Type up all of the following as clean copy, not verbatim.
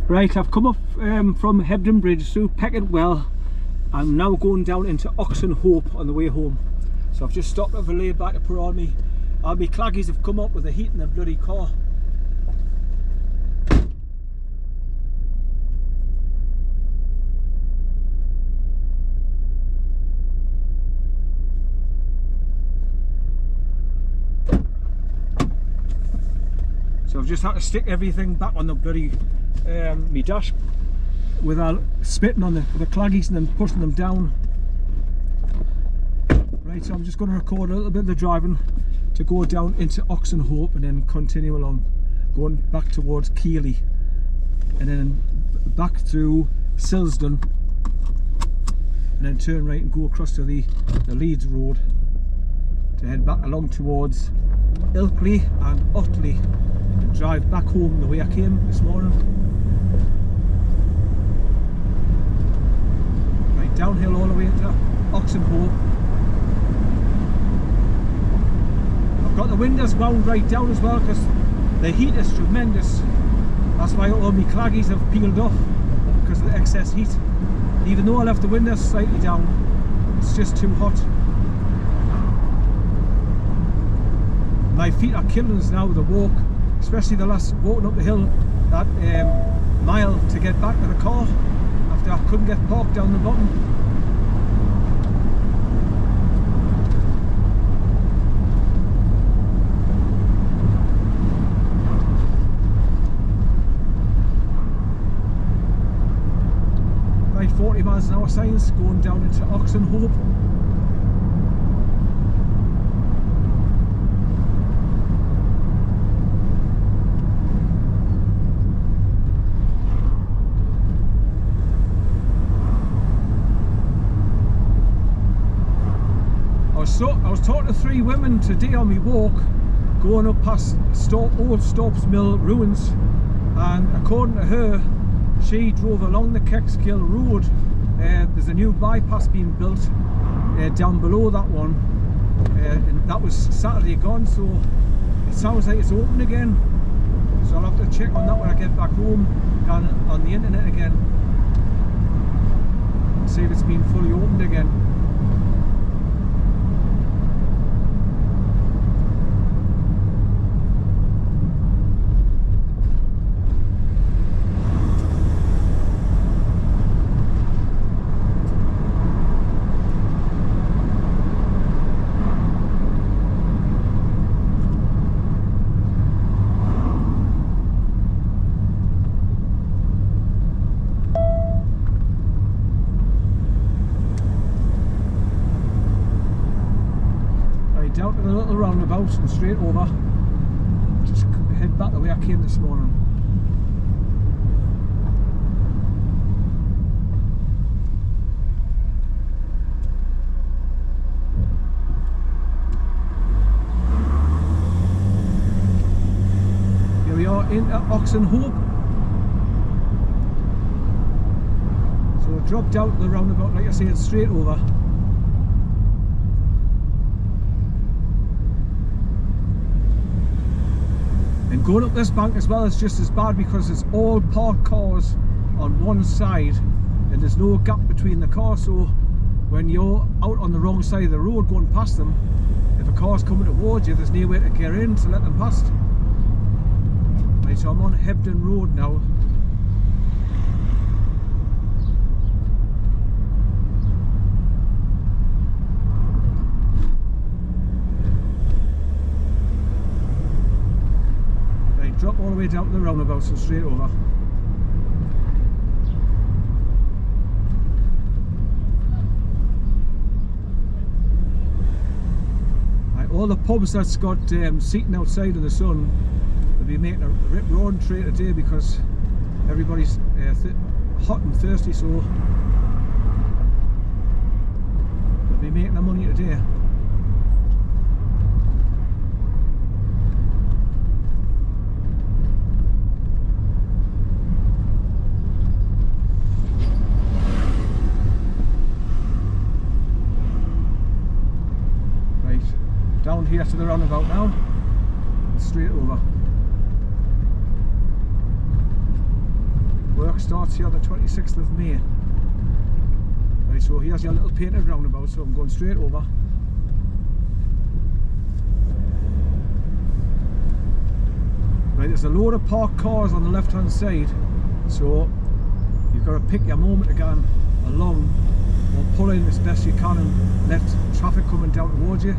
Right, I've come up from Hebden Bridge through PECKET Well. I'm now going down into OXENHOPE on the way home. So I've just stopped at the lay back to put on me. All my claggies have come up with the heat in the bloody car. So I've just had to stick everything back on the bloody me dash without spitting on the claggies and then pushing them down. Right, so I'm just going to record a little bit of the driving to go down into OXENHOPE and then continue along, going back towards Keighley and then back through Silsden and then turn right and go across to the Leeds road to head back along towards Ilkley and Otley and drive back home the way I came this morning. Right, downhill all the way into OXENHOPE. I've got the windows wound right down as well because the heat is tremendous. That's why all my claggies have peeled off because of the excess heat. Even though I left the windows slightly down, it's just too hot. My feet are killing us now with the walk, especially the last walking up the hill, that mile to get back to the car after I couldn't get parked down the bottom. Right, 40 miles an hour signs going down into OXENHOPE. I was talking to three women today on my walk, going up past old Storps Mill ruins, and according to her, she drove along the Keckskill Road. There's a new bypass being built down below that one, and that was Saturday gone, so it sounds like it's open again. So I'll have to check on that when I get back home and on the internet again, see if it's been fully opened again. Down to the little roundabout and straight over. Just head back the way I came this morning. Here we are in OXENHOPE. So I dropped out the roundabout, like I said, straight over. And going up this bank as well is just as bad because it's all parked cars on one side and there's no gap between the cars, so when you're out on the wrong side of the road going past them, if a car's coming towards you, there's nowhere to get in to let them past. Right, so I'm on Hebden Road now. Drop all the way down to the roundabout, so straight over. Right, all the pubs that's got seating outside in the sun, they'll be making a rip roaring trade today because everybody's hot and thirsty, so they'll be making their money today. Down here to the roundabout now, straight over. Work starts here on the 26th of May. Right, so here's your little painted roundabout, so I'm going straight over. Right, there's a load of parked cars on the left hand side, so you've got to pick your moment to go along or pull in as best you can and let traffic coming down towards you.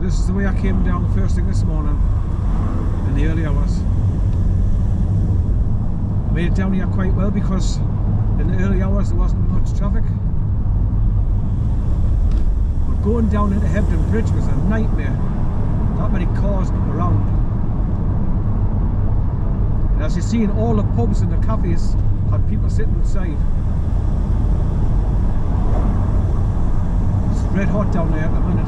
This is the way I came down first thing this morning in the early hours. I made it down here quite well because in the early hours there wasn't much traffic. But going down into Hebden Bridge was a nightmare. That many cars around. And as you see, in all the pubs and the cafes had people sitting outside. It's red hot down there at the minute.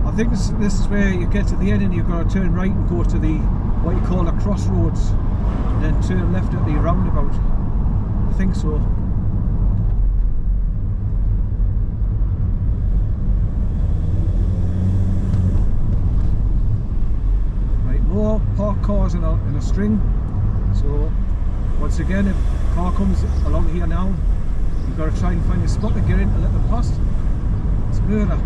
I think this is where you get to the end and you've got to turn right and go to the what you call a crossroads and then turn left at the roundabout. I think so. Right, more parked cars in a string. So once again, if a car comes along here now, you've got to try and find a spot to get in to let them pass. It's murder.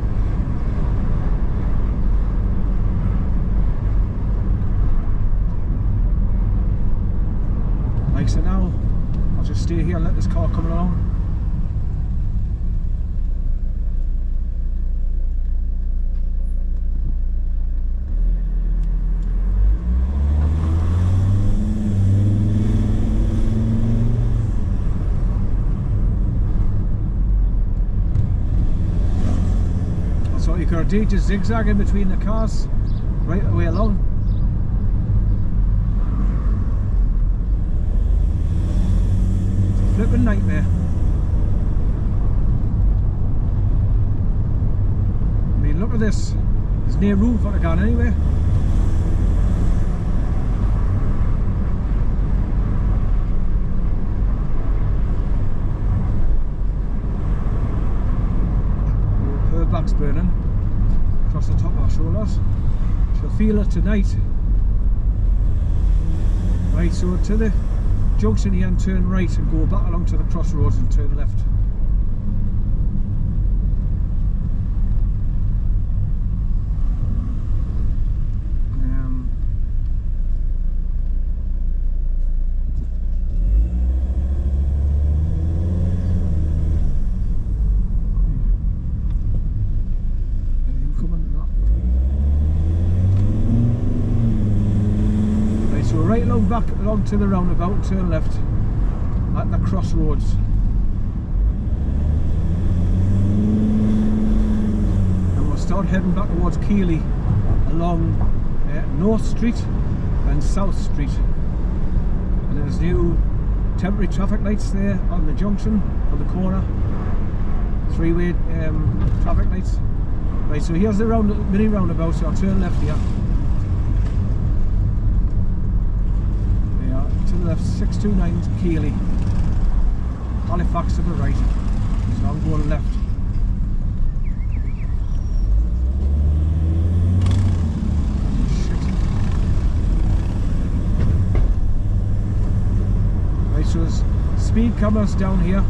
So now I'll just stay here and let this car come along. That's what you got to do, just zigzag in between the cars right the way along. Flipping nightmare. I mean, look at this. There's no room for it to go anywhere. Her back's burning across the top of our shoulders. She'll feel it tonight. Right, so to the junction here and turn right and go back along to the crossroads and turn left. Anything coming? No. Right, so right along back along to the roundabout and turn left. at the crossroads. And we'll start heading back towards Keighley along North Street and South Street. And there's new temporary traffic lights there on the junction, on the corner. Three-way traffic lights. Right, so here's the mini roundabout, so I'll turn left here. There we are, to the left, 629 Keighley. Halifax to the right. So I'm going left. Shit. Right, so there's speed cameras down here.